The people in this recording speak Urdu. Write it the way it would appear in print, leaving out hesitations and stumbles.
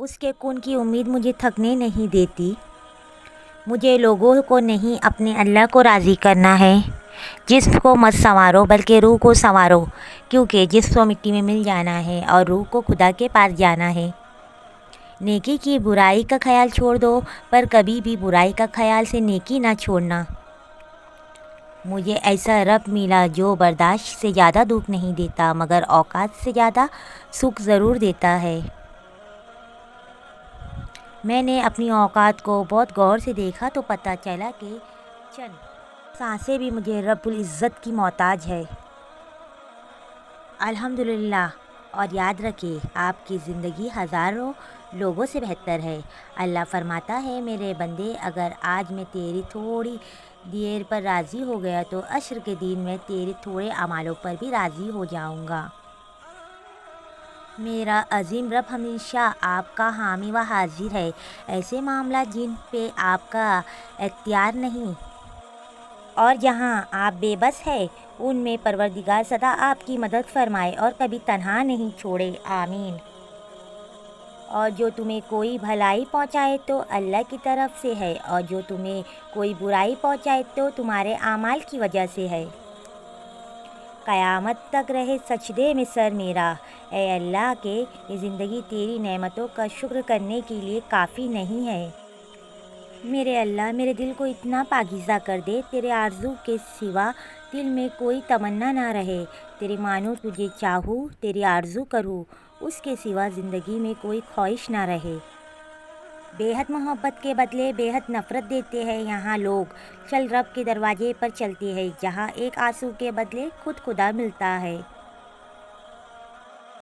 اس کے کن کی امید مجھے تھکنے نہیں دیتی۔ مجھے لوگوں کو نہیں اپنے اللہ کو راضی کرنا ہے۔ جسم کو مت سنوارو بلکہ روح کو سنوارو، کیونکہ جسم کو مٹی میں مل جانا ہے اور روح کو خدا کے پاس جانا ہے۔ نیکی کی برائی کا خیال چھوڑ دو، پر کبھی بھی برائی کا خیال سے نیکی نہ چھوڑنا۔ مجھے ایسا رب ملا جو برداشت سے زیادہ دکھ نہیں دیتا، مگر اوقات سے زیادہ سکھ ضرور دیتا ہے۔ میں نے اپنی اوقات کو بہت غور سے دیکھا تو پتہ چلا کہ چند سانسیں بھی مجھے رب العزت کی محتاج ہے۔ الحمدللہ۔ اور یاد رکھیں، آپ کی زندگی ہزاروں لوگوں سے بہتر ہے۔ اللہ فرماتا ہے، میرے بندے، اگر آج میں تیری تھوڑی دیر پر راضی ہو گیا تو عصر کے دن میں تیرے تھوڑے اعمالوں پر بھی راضی ہو جاؤں گا۔ میرا عظیم رب ہمیشہ آپ کا حامی و حافظ ہے۔ ایسے معاملات جن پہ آپ کا اختیار نہیں اور جہاں آپ بے بس ہیں، ان میں پروردگار سدا آپ کی مدد فرمائے اور کبھی تنہا نہیں چھوڑے، آمین۔ اور جو تمہیں کوئی بھلائی پہنچائے تو اللہ کی طرف سے ہے، اور جو تمہیں کوئی برائی پہنچائے تو تمہارے اعمال کی وجہ سے ہے۔ قیامت تک رہے سجدے میں سر میرا، اے اللہ کہ یہ زندگی تیری نعمتوں کا شکر کرنے کے لیے کافی نہیں ہے۔ میرے اللہ، میرے دل کو اتنا پاکیزہ کر دے، تیرے آرزو کے سوا دل میں کوئی تمنا نہ رہے۔ تیرے مانو تجھے چاہوں، تیری آرزو کروں، اس کے سوا زندگی میں کوئی خواہش نہ رہے۔ بے حد محبت کے بدلے بے حد نفرت دیتے ہیں یہاں لوگ، چل رب کے دروازے پر چلتے ہیں، جہاں ایک آنسو کے بدلے خود خدا ملتا ہے۔